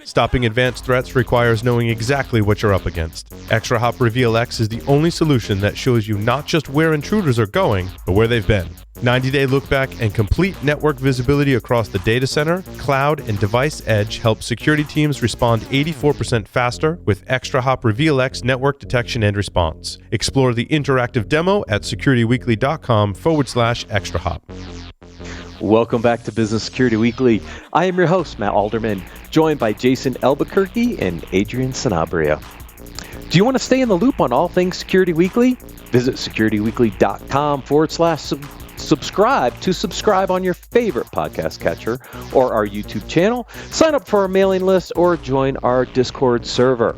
Stopping advanced threats requires knowing exactly what you're up against. ExtraHop Reveal X is the only solution that shows you not just where intruders are going, but where they've been. 90-day look-back and complete network visibility across the data center, cloud, and device edge help security teams respond 84% faster with ExtraHop Reveal X network detection and response. Explore the interactive demo at securityweekly.com/ExtraHop. Welcome back to Business Security Weekly. I am your host, Matt Alderman, joined by Jason Albuquerque and Adrian Sanabria. Do you want to stay in the loop on all things Security Weekly? Visit securityweekly.com/subscribe to subscribe on your favorite podcast catcher or our YouTube channel. Sign up for our mailing list or join our Discord server.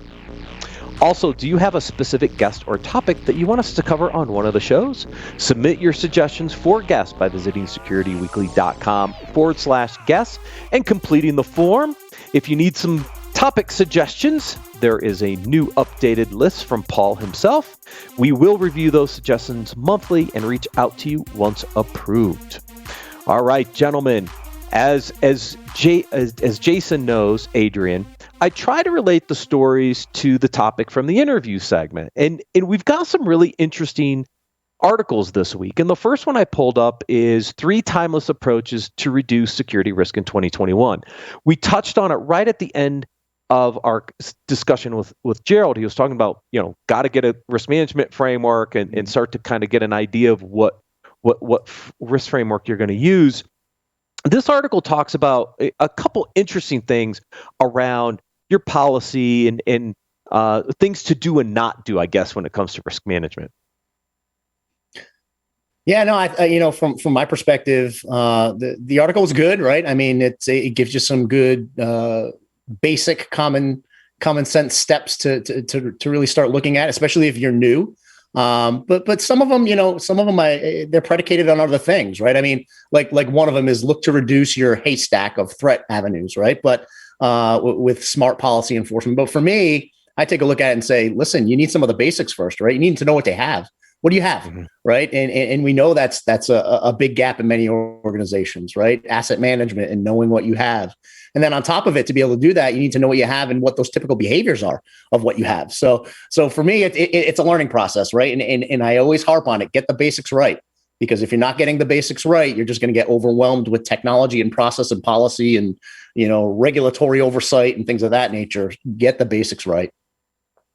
Also, do you have a specific guest or topic that you want us to cover on one of the shows? Submit your suggestions for guests by visiting securityweekly.com/guests and completing the form. If you need some topic suggestions, there is a new updated list from Paul himself. We will review those suggestions monthly and reach out to you once approved. All right, gentlemen, as Jason knows, Adrian, I try to relate the stories to the topic from the interview segment. And we've got some really interesting articles this week. And the first one I pulled up is 3 Timeless Approaches to Reduce Security Risk in 2021. We touched on it right at the end of our discussion with Gerald. He was talking about, got to get a risk management framework and start to kind of get an idea of what risk framework you're going to use. This article talks about a couple interesting things around your policy and things to do and not do, I guess, when it comes to risk management. Yeah, no, from my perspective, the article is good, right? I mean, it gives you some good basic common sense steps to really start looking at, especially if you're new. But some of them, they're predicated on other things, right? I mean, like one of them is look to reduce your haystack of threat avenues, right? But with smart policy enforcement. But for me, I take a look at it and say, listen, you need some of the basics first, right? You need to know what they have. What do you have, right? And we know that's a big gap in many organizations, right? Asset management and knowing what you have. And then on top of it, to be able to do that, you need to know what you have and what those typical behaviors are of what you have. So for me, it's a learning process, right? And I always harp on it, get the basics right. Because if you're not getting the basics right, you're just going to get overwhelmed with technology and process and policy and, regulatory oversight and things of that nature. Get the basics right.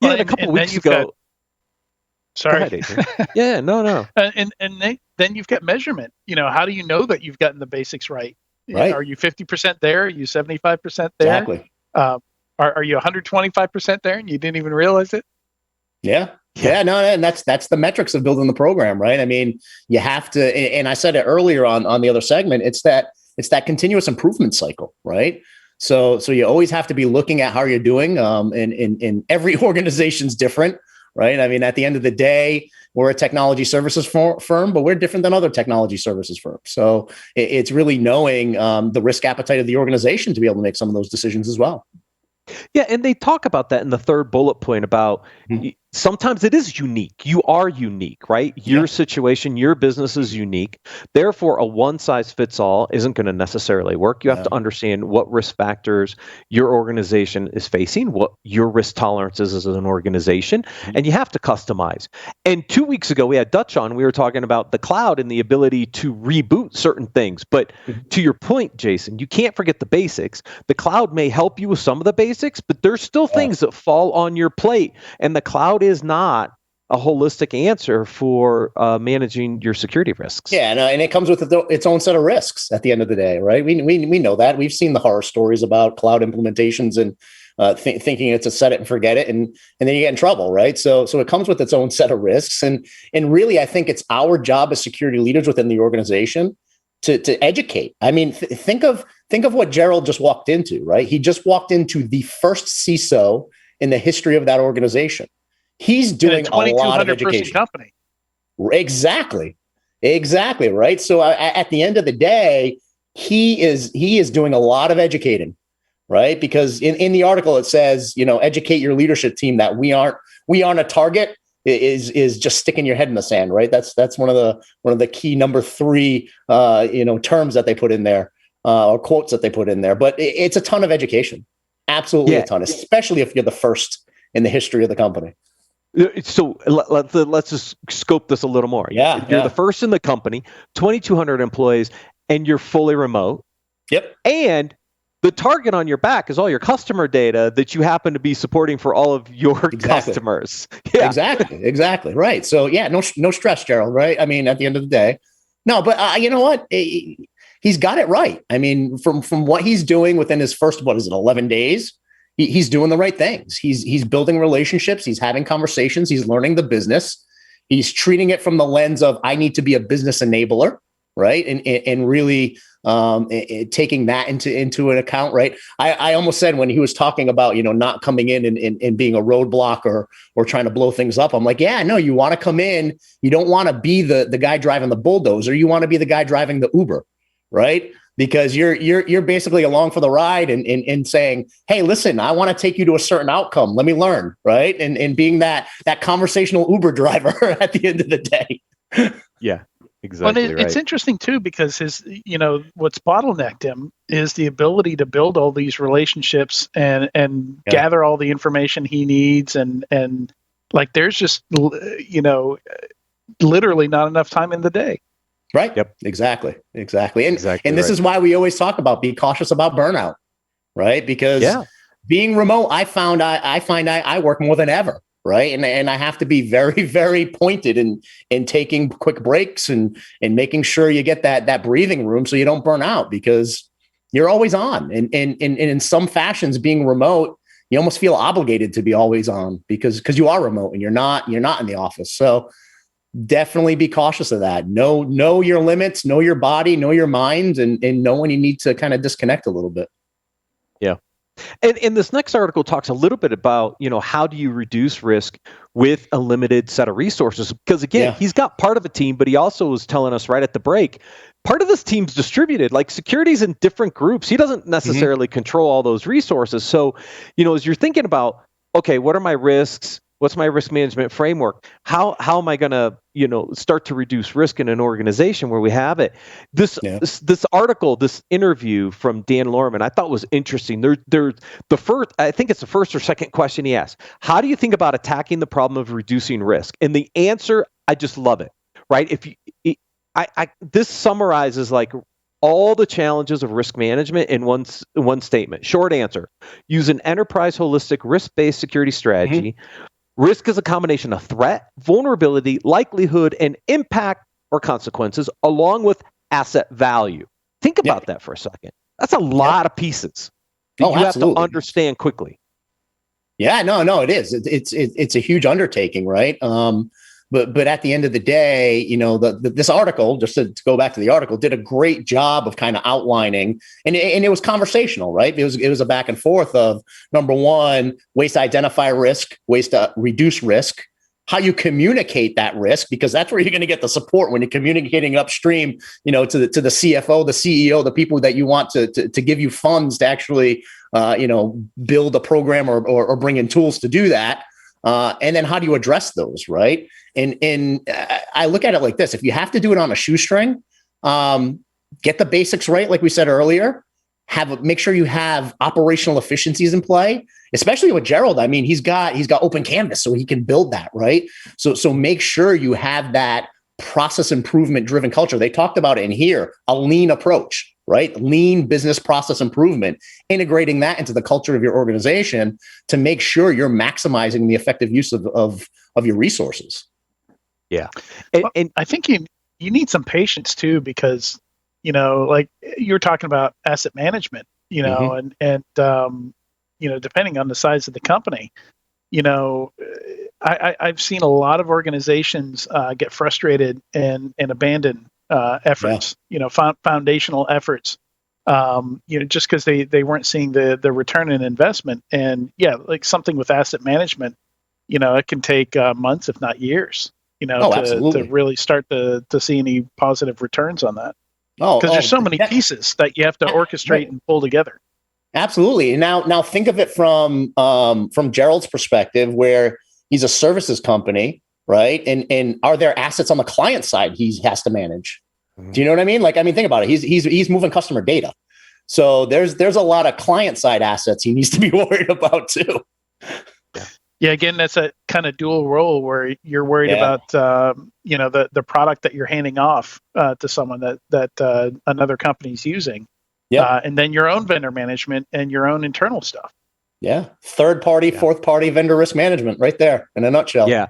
Yeah, and a couple of weeks ago. Sorry. Go ahead, Adrian. Yeah, no. And then you've got measurement. How do you know that you've gotten the basics right? Right. Are you 50% there? Are you 75% there? Exactly. Are you 125% there and you didn't even realize it? Yeah. No, and that's the metrics of building the program, right? I mean, you have to, and I said it earlier on the other segment, it's that continuous improvement cycle, right? So you always have to be looking at how you're doing, and every organization's different, right? I mean, at the end of the day, we're a technology services firm, but we're different than other technology services firms. So it's really knowing the risk appetite of the organization to be able to make some of those decisions as well. Yeah, and they talk about that in the third bullet point about sometimes it is unique. You are unique, right? Your situation, your business is unique. Therefore, a one-size-fits-all isn't going to necessarily work. You have to understand what risk factors your organization is facing, what your risk tolerance is as an organization, and you have to customize. And 2 weeks ago, we had Dutch on. We were talking about the cloud and the ability to reboot certain things. But to your point, Jason, you can't forget the basics. The cloud may help you with some of the basics, but there's still things that fall on your plate. And the cloud is not a holistic answer for managing your security risks. Yeah, and it comes with its own set of risks at the end of the day, right? We know that. We've seen the horror stories about cloud implementations and thinking it's a set it and forget it, and then you get in trouble, right? So it comes with its own set of risks, and really, I think it's our job as security leaders within the organization to educate. I mean, think of what Gerald just walked into, right? He just walked into the first CISO in the history of that organization. He's doing a lot of education. Company. Exactly, right? So at the end of the day, he is doing a lot of educating, right? Because in the article it says, educate your leadership team that we aren't a target. Is just sticking your head in the sand, right? That's one of the key number 3 terms that they put in there, or quotes that they put in there. But it's a ton of education. Absolutely a ton, especially if you're the first in the history of the company. So let's just scope this a little more. Yeah, you're the first in the company, 2,200 employees, and you're fully remote. Yep. And the target on your back is all your customer data that you happen to be supporting for all of your customers. Yeah, exactly. Right. So yeah, no stress, Gerald. Right. I mean, at the end of the day, no. But you know what? He's got it right. I mean, from what he's doing within his first, 11 days. He's doing the right things. He's building relationships. He's having conversations. He's learning the business. He's treating it from the lens of I need to be a business enabler, right? And really taking that into an account, right? I almost said when he was talking about not coming in and being a roadblock or trying to blow things up. I'm like, yeah, no, you want to come in. You don't want to be the guy driving the bulldozer. You want to be the guy driving the Uber, right? Because you're basically along for the ride and saying, hey, listen, I want to take you to a certain outcome. Let me learn, right? And being that conversational Uber driver at the end of the day. Yeah, exactly. Well, it's interesting too, because what's bottlenecked him is the ability to build all these relationships and gather all the information he needs, and like there's just literally not enough time in the day. Right. Yep. Exactly. And this is why we always talk about be cautious about burnout, right? Because being remote, I find I work more than ever, right? And I have to be very, very pointed in taking quick breaks and making sure you get that breathing room so you don't burn out, because you're always on. And in some fashions, being remote, you almost feel obligated to be always on because you are remote and you're not in the office. So definitely be cautious of that. Know your limits, know your body, know your mind, and know when you need to kind of disconnect a little bit. Yeah. And this next article talks a little bit about, how do you reduce risk with a limited set of resources? Because again, he's got part of a team, but he also was telling us right at the break, part of this team's distributed, like security's in different groups. He doesn't necessarily control all those resources. So, as you're thinking about, okay, what are my risks? What's my risk management framework? How am I going to, start to reduce risk in an organization where we have it? This article, this interview from Dan Lorman, I thought was interesting. I think it's the first or second question he asked. How do you think about attacking the problem of reducing risk? And the answer, I just love it. Right? This summarizes like all the challenges of risk management in one statement. Short answer: use an enterprise holistic risk-based security strategy. Risk is a combination of threat, vulnerability, likelihood, and impact or consequences, along with asset value. Think about that for a second. That's a lot of pieces that you have to understand quickly. Yeah, no, it is. It's a huge undertaking, right? But at the end of the day, this article, just to go back to the article, did a great job of kind of outlining, and it was conversational, right? It was a back and forth of, number one, ways to identify risk, ways to reduce risk, how you communicate that risk, because that's where you're going to get the support when you're communicating upstream, to the CFO, the CEO, the people that you want to give you funds to actually, build a program or bring in tools to do that. And then how do you address those, right? And I look at it like this: if you have to do it on a shoestring, get the basics right, like we said earlier. Make sure you have operational efficiencies in play, especially with Gerald. I mean, he's got open canvas, so he can build that, right? So make sure you have that process improvement driven culture. They talked about it in here, a lean approach, right? Lean business process improvement, integrating that into the culture of your organization to make sure you're maximizing the effective use of your resources. Yeah. And I think you need some patience too, because, like you're talking about asset management, and depending on the size of the company, I've seen a lot of organizations get frustrated and abandon efforts, foundational efforts, just because they weren't seeing the return on investment. And like something with asset management, it can take months, if not years, to really start to see any positive returns on that. Because there's so many pieces that you have to orchestrate and pull together. Absolutely. And now think of it from Gerald's perspective, where he's a services company, right? And are there assets on the client side he has to manage? Do you know what I mean? Think about it. He's moving customer data. So there's a lot of client side assets he needs to be worried about too. Yeah, again, that's a kind of dual role where you're worried about the product that you're handing off to someone that another company's using, and then your own vendor management and your own internal stuff. Yeah, third party, fourth party vendor risk management, right there in a nutshell. Yeah.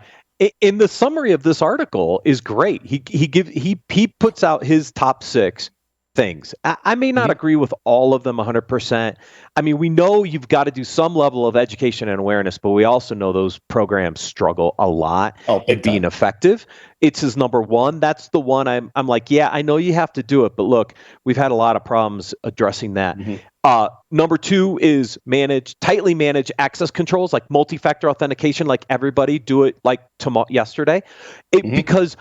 In the summary of this article is great. He puts out his top 6 things. I may not agree with all of them 100%. I mean, we know you've got to do some level of education and awareness, but we also know those programs struggle a lot in being effective. It's his number 1. That's the one I'm like, yeah, I know you have to do it, but look, we've had a lot of problems addressing that. Number 2 is tightly manage access controls, like multi-factor authentication, like everybody do it like yesterday. Because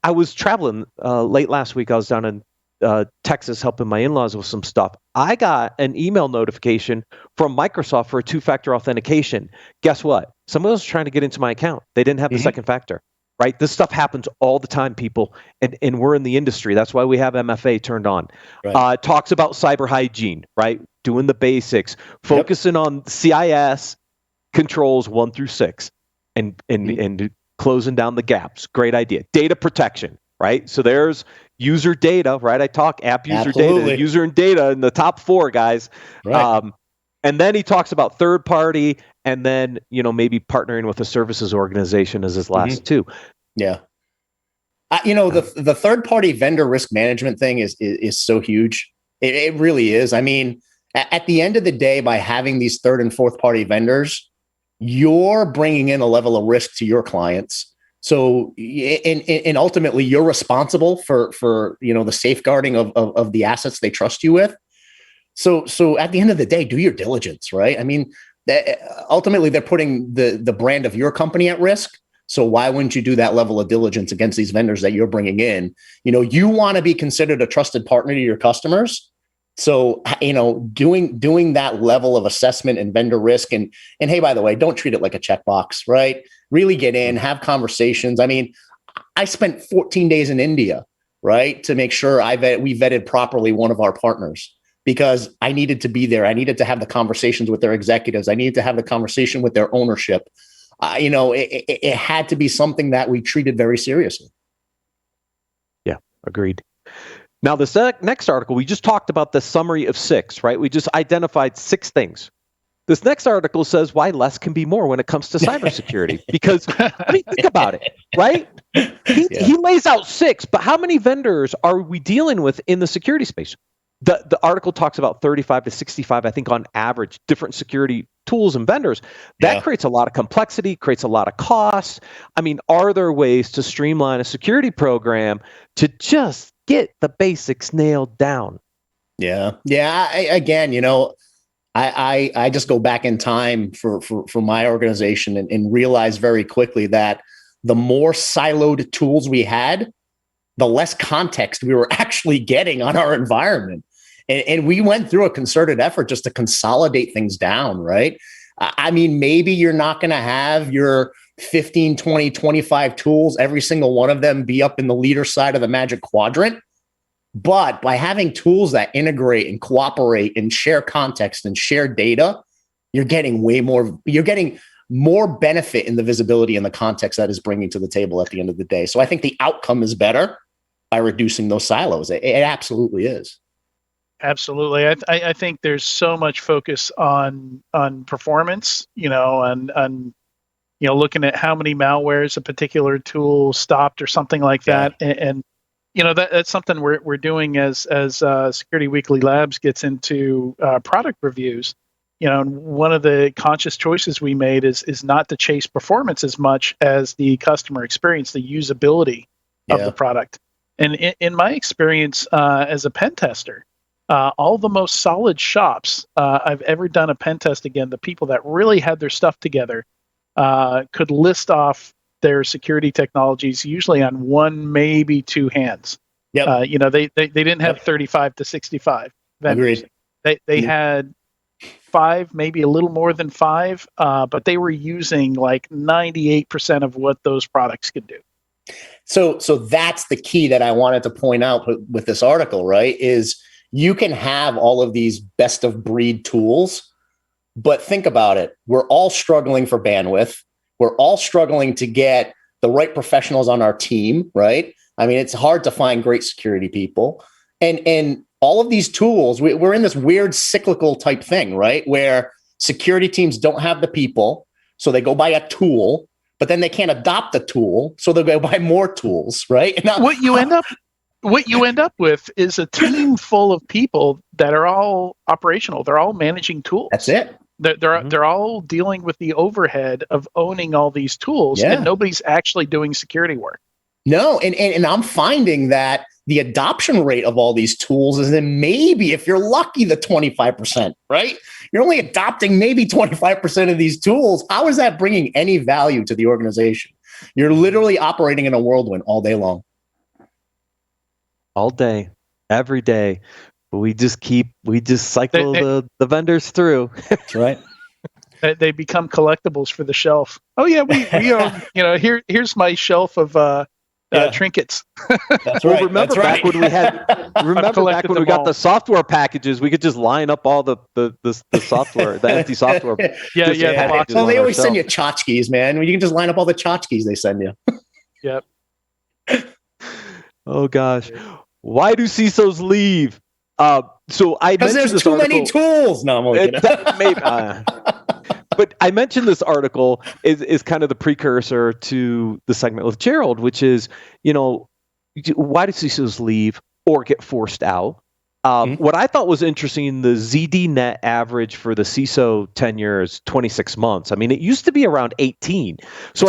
I was traveling late last week. I was down in Texas helping my in-laws with some stuff. I got an email notification from Microsoft for a 2-factor authentication. Guess what? Someone was trying to get into my account. They didn't have the second factor, right? This stuff happens all the time, people, and we're in the industry. That's why we have MFA turned on. Right. Talks about cyber hygiene, right? Doing the basics, focusing on CIS controls 1 through 6, and closing down the gaps. Great idea. Data protection, right? So there's user data, right? I talk app user data, user and data in the top 4, guys. Right. And then he talks about third party, and then maybe partnering with a services organization as his last 2. Yeah. The third party vendor risk management thing is so huge. It really is. I mean, at the end of the day, by having these third and fourth party vendors, you're bringing in a level of risk to your clients. So, and ultimately, you're responsible for the safeguarding of the assets they trust you with. So at the end of the day, do your diligence, right? I mean, ultimately, they're putting the brand of your company at risk. So why wouldn't you do that level of diligence against these vendors that you're bringing in? You want to be considered a trusted partner to your customers. So, doing that level of assessment and vendor risk, and hey, by the way, don't treat it like a checkbox, right? Really get in, have conversations. I mean, I spent 14 days in India, right, to make sure we vetted properly one of our partners, because I needed to be there. I needed to have the conversations with their executives. I needed to have the conversation with their ownership. It had to be something that we treated very seriously. Yeah, agreed. Now, this next article, we just talked about the summary of 6, right? We just identified 6 things. This next article says why less can be more when it comes to cybersecurity. Because, think about it, right? He lays out 6, but how many vendors are we dealing with in the security space? The article talks about 35 to 65, I think, on average, different security tools and vendors. That creates a lot of complexity, creates a lot of cost. I mean, are there ways to streamline a security program to just get the basics nailed down? Yeah. I just go back in time for my organization and realize very quickly that the more siloed tools we had, the less context we were actually getting on our environment. And we went through a concerted effort just to consolidate things down, right? I mean, maybe you're not going to have your 15, 20, 25 tools, every single one of them be up in the leader side of the Magic Quadrant. But by having tools that integrate and cooperate and share context and share data, you're getting more benefit in the visibility and the context that is bringing to the table at the end of the day. So I think the outcome is better by reducing those silos. It absolutely is. Absolutely. I think there's so much focus on performance, and looking at how many malwares a particular tool stopped or something like that. And that's something we're doing as Security Weekly Labs gets into product reviews. And one of the conscious choices we made is not to chase performance as much as the customer experience, the usability of the product. And in my experience as a pen tester, all the most solid shops I've ever done a pen test, again, the people that really had their stuff together, could list off their security technologies usually on 1, maybe 2 hands. They didn't have 35 to 65 vendors. Agreed. They had 5, maybe a little more than 5, but they were using like 98% of what those products could do. So that's the key that I wanted to point out with this article, right? Is you can have all of these best of breed tools, but think about it. We're all struggling for bandwidth. We're all struggling to get the right professionals on our team, right? I mean, it's hard to find great security people. And all of these tools, we're in this weird cyclical type thing, right? Where security teams don't have the people, so they go buy a tool, but then they can't adopt the tool, so they'll go buy more tools, right? Now, what you end up with is a team full of people that are all operational. They're all managing tools. that's it. They're all dealing with the overhead of owning all these tools, Yeah. and nobody's actually doing security work. No, and I'm finding that the adoption rate of all these tools is then maybe, if you're lucky, the 25%, right? You're only adopting maybe 25% of these tools. How is that bringing any value to the organization? You're literally operating in a whirlwind all day long. All day, every day. But we just cycle the vendors through. That's right. They become collectibles for the shelf. Oh yeah, we own, here's my shelf of trinkets. That's Well, right. remember That's back right. when we got the software packages, we could just line up all the software, the empty software. Yeah, Just the boxes. Well, they always send shelf. you tchotchkes, man. You can just line up all the tchotchkes they send you. Yep. Oh gosh, why do CISOs leave? So I Because mentioned there's this too article. many tools. No, I'm only kidding. But I mentioned this article is kind of the precursor to the segment with Gerald, which is, why do CISOs leave or get forced out? What I thought was interesting, the ZDNet average for the CISO tenure is 26 months. I mean, it used to be around 18. So,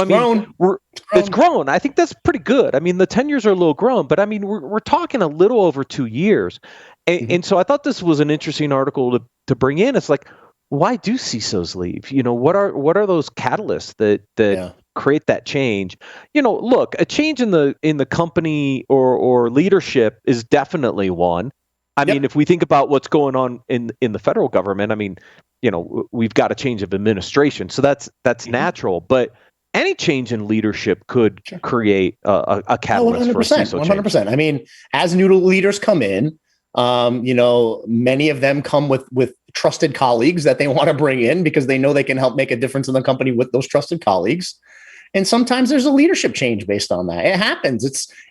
it's grown. I think that's pretty good. I mean, the tenures are a little grown, but I mean, we're talking a little over 2 years. And so I thought this was an interesting article to bring in. It's like, why do CISOs leave? What are those catalysts that create that change? Look, a change in the company or leadership is definitely one. I mean, if we think about what's going on in the federal government, I mean, we've got a change of administration, so that's natural. But any change in leadership could create a catalyst for a CISO 100%. change. I mean, as new leaders come in, many of them come with trusted colleagues that they want to bring in because they know they can help make a difference in the company with those trusted colleagues. And sometimes there's a leadership change based on that. It happens.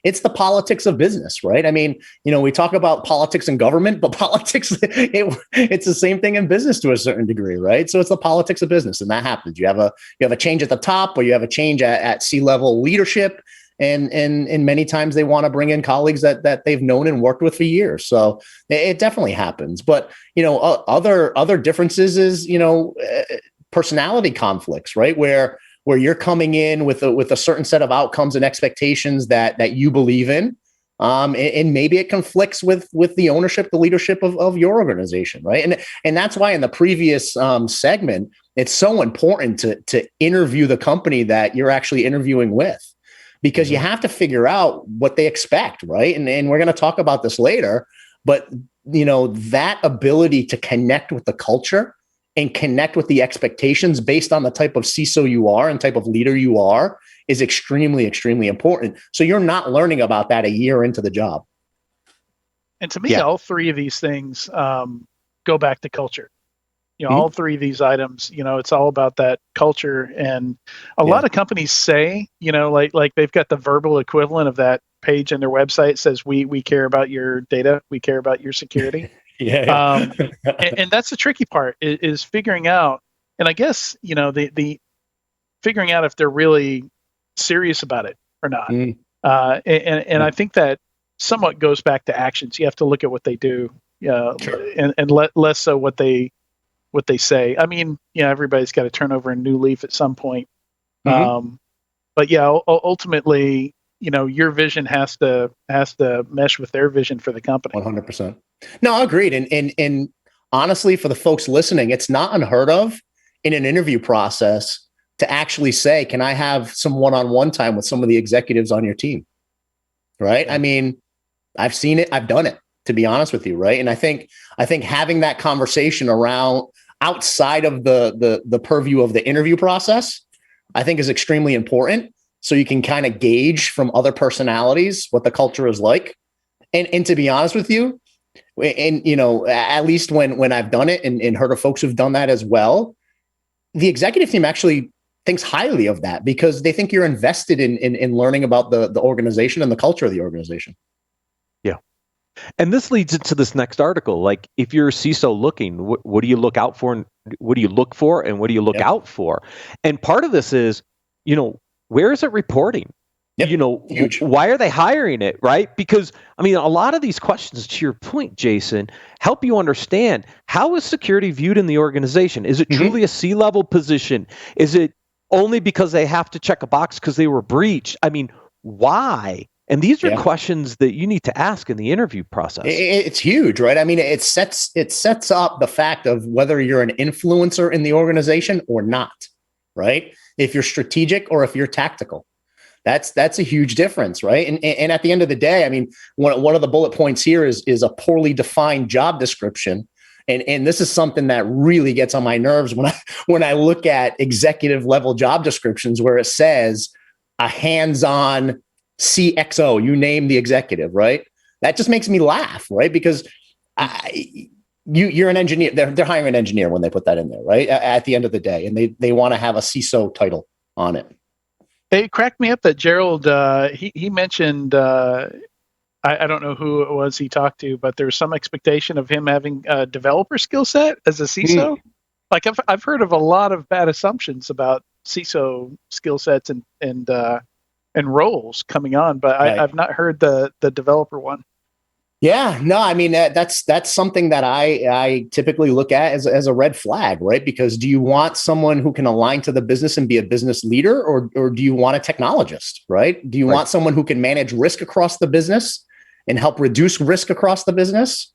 It's the politics of business, right? I mean, we talk about politics in government, but politics, it's the same thing in business to a certain degree, right? So it's the politics of business, and that happens. You have a change at the top, or you have a change at C-level leadership. And many times they want to bring in colleagues that they've known and worked with for years. So it definitely happens. But, other differences is, personality conflicts, right? Where you're coming in with a certain set of outcomes and expectations that you believe in. And maybe it conflicts with the ownership, the leadership of your organization, right? And that's why in the previous segment, it's so important to interview the company that you're actually interviewing with. Because you have to figure out what they expect, right? And we're going to talk about this later, but that ability to connect with the culture and connect with the expectations based on the type of CISO you are and type of leader you are is extremely, extremely important. So you're not learning about that a year into the job. And to me, all three of these things go back to culture. All three of these items, it's all about that culture. And a lot of companies say, like they've got the verbal equivalent of that page on their website says, we care about your data. We care about your security. And that's the tricky part is figuring out, and I guess, the figuring out if they're really serious about it or not. And I think that somewhat goes back to actions. You have to look at what they do, and less so what they say. I mean, everybody's got to turn over a new leaf at some point. But ultimately, your vision has to mesh with their vision for the company. 100%. No, agreed. And honestly, for the folks listening, it's not unheard of in an interview process to actually say, can I have some one-on-one time with some of the executives on your team? Right. I mean, I've seen it. I've done it, to be honest with you. Right. And I think having that conversation around outside of the purview of the interview process, I think is extremely important. So you can kind of gauge from other personalities what the culture is like. And to be honest with you, And at least when I've done it and heard of folks who've done that as well, the executive team actually thinks highly of that because they think you're invested in learning about the organization and the culture of the organization. Yeah. And this leads into this next article. Like, if you're a CISO looking, what do you look out for? And what do you look for? And what do you look out for? And part of this is, where is it reporting? Yep. Huge. Why are they hiring it? Right? Because, a lot of these questions, to your point, Jason, help you understand, how is security viewed in the organization? Is it truly a C-level position? Is it only because they have to check a box because they were breached? Why? And these are questions that you need to ask in the interview process. It's huge, right? It sets up the fact of whether you're an influencer in the organization or not, right? If you're strategic or if you're tactical. That's a huge difference, right? And at the end of the day, one of the bullet points here is a poorly defined job description. And this is something that really gets on my nerves when I look at executive level job descriptions where it says a hands-on CXO, you name the executive, right? That just makes me laugh, right? Because you're an engineer. They're hiring an engineer when they put that in there, right? At the end of the day, and they want to have a CISO title on it. It cracked me up that Gerald, he mentioned, I don't know who it was he talked to, but there's some expectation of him having a developer skill set as a CISO. Like, I've heard of a lot of bad assumptions about CISO skill sets and roles coming on, but I've not heard the developer one. Yeah, no, that's something that I typically look at as a red flag, right? Because do you want someone who can align to the business and be a business leader, or do you want a technologist, right? Do you want someone who can manage risk across the business and help reduce risk across the business?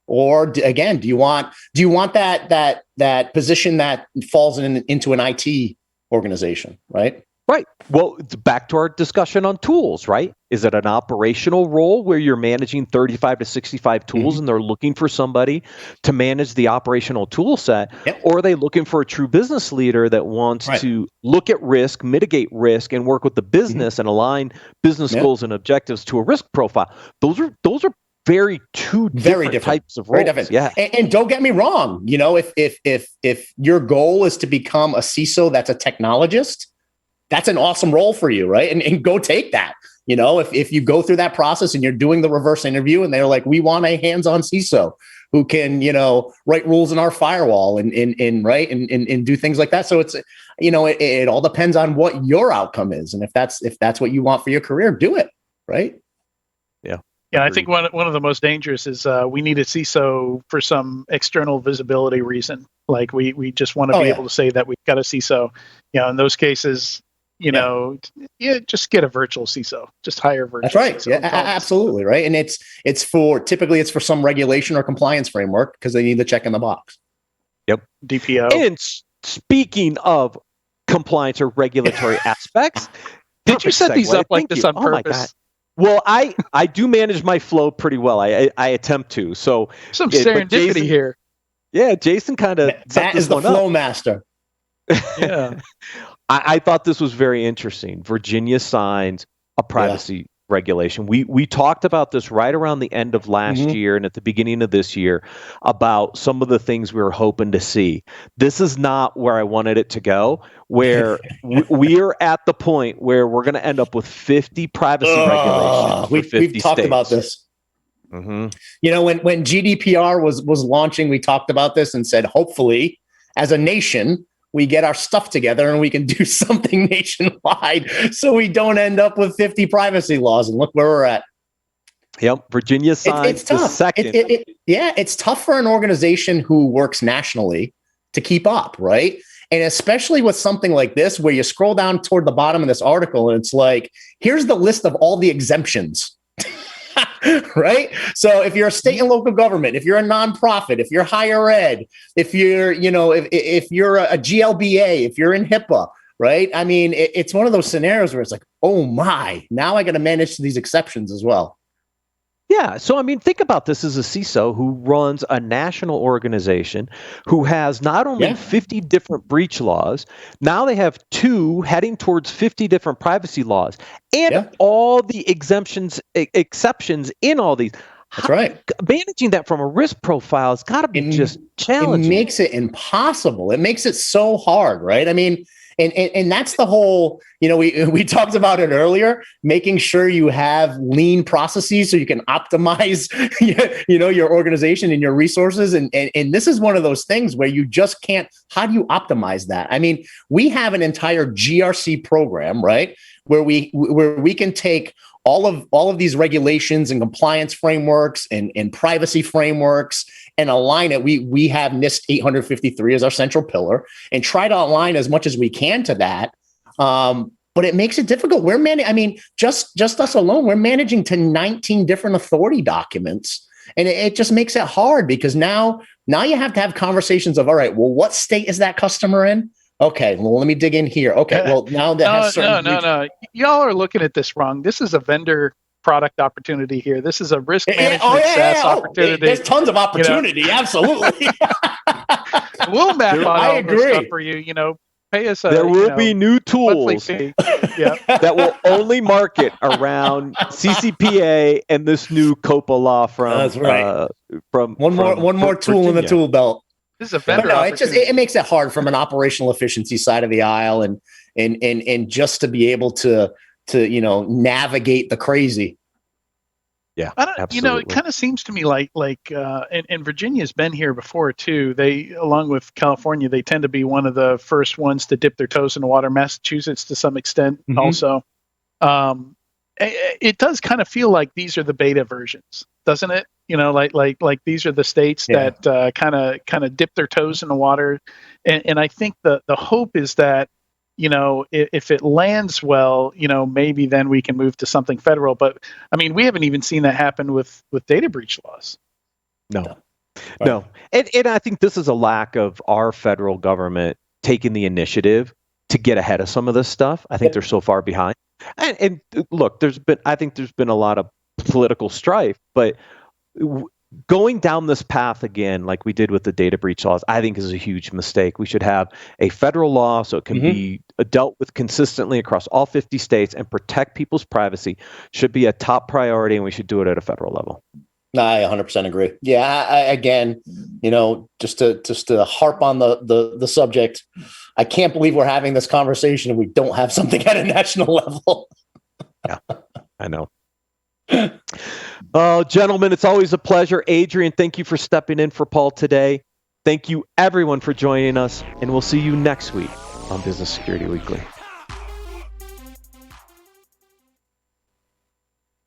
Or again, do you want that position that falls into an IT organization, right? Right. Well, it's back to our discussion on tools, right? Is it an operational role where you're managing 35 to 65 tools and they're looking for somebody to manage the operational tool set? Yep. Or are they looking for a true business leader that wants to look at risk, mitigate risk, and work with the business and align business goals and objectives to a risk profile? Those are very different types of roles. Yeah. And don't get me wrong, if your goal is to become a CISO that's a technologist, that's an awesome role for you, right? And go take that. If you go through that process and you're doing the reverse interview and they're like, we want a hands-on CISO who can, write rules in our firewall and do things like that. So it's, it all depends on what your outcome is. And if that's what you want for your career, do it. Right. Yeah. Yeah. I think one of the most dangerous is we need a CISO for some external visibility reason. Like we just want to be able to say that we've got a CISO, in those cases, just get a virtual CISO. Just hire a virtual. That's right. CISO. Yeah, absolutely right. And typically it's for some regulation or compliance framework because they need the check in the box. Yep. DPO. And speaking of compliance or regulatory aspects, did you set these up like this on purpose? My God. Well, I do manage my flow pretty well. I attempt to. So some serendipity here. Yeah, Jason kind of that is the flow master. Yeah. I thought this was very interesting. Virginia signs a privacy regulation. We talked about this right around the end of last year and at the beginning of this year about some of the things we were hoping to see. This is not where I wanted it to go, where we are at the point where we're going to end up with 50 privacy regulations. We've talked about this. When GDPR was launching, we talked about this and said, hopefully, as a nation, we get our stuff together and we can do something nationwide so we don't end up with 50 privacy laws. And look where we're at. Yep. Virginia signs it's tough. The second. It's tough for an organization who works nationally to keep up, right? And especially with something like this, where you scroll down toward the bottom of this article and it's like, here's the list of all the exemptions. Right. So if you're a state and local government, if you're a nonprofit, if you're higher ed, if you're, if you're a GLBA, if you're in HIPAA, right? It's one of those scenarios where it's like, oh my, now I got to manage these exceptions as well. Yeah. So, think about this as a CISO who runs a national organization who has not only 50 different breach laws, now they have 2 heading towards 50 different privacy laws and all the exceptions in all these. That's right. Managing that from a risk profile has got to be just challenging. It makes it impossible. It makes it so hard, right? I mean, and that's the whole, we talked about it earlier, making sure you have lean processes so you can optimize, your organization and your resources. And this is one of those things where you just can't, how do you optimize that? I mean, we have an entire GRC program, right? Where we can take all of these regulations and compliance frameworks and privacy frameworks and align it. We have NIST 853 as our central pillar and try to align as much as we can to that. But it makes it difficult. Just us alone, we're managing to 19 different authority documents. And it just makes it hard because now you have to have conversations of, all right, well, what state is that customer in? Okay, well, let me dig in here. Okay, well, now that has certain... No. Y'all are looking at this wrong. This is a vendor product opportunity here. This is a risk management SaaS opportunity. There's tons of opportunity, absolutely. We'll map on all this stuff for you. Pay us there will be new tools that will only market around CCPA and this new COPA law from... That's right. From one more tool Virginia. in the tool belt. This is a vendor it makes it hard from an operational efficiency side of the aisle and just to be able to navigate the crazy. Yeah, absolutely. It kind of seems to me like and Virginia's been here before too. They, along with California, they tend to be one of the first ones to dip their toes in the water. Massachusetts, to some extent, also. It does kind of feel like these are the beta versions, doesn't it? Like these are the states that kind of dip their toes in the water, and I think the hope is that if it lands well, maybe then we can move to something federal. But I mean, we haven't even seen that happen with data breach laws. No. And I think this is a lack of our federal government taking the initiative to get ahead of some of this stuff. I think they're so far behind. And look, I think there's been a lot of political strife, but going down this path again, like we did with the data breach laws, I think is a huge mistake. We should have a federal law so it can be dealt with consistently across all 50 states and protect people's privacy should be a top priority, and we should do it at a federal level. I 100% agree. Yeah, again, just to harp on the subject, I can't believe we're having this conversation and we don't have something at a national level. Yeah, I know. Oh, gentlemen, it's always a pleasure. Adrian, thank you for stepping in for Paul today. Thank you, everyone, for joining us, and we'll see you next week on Business Security Weekly.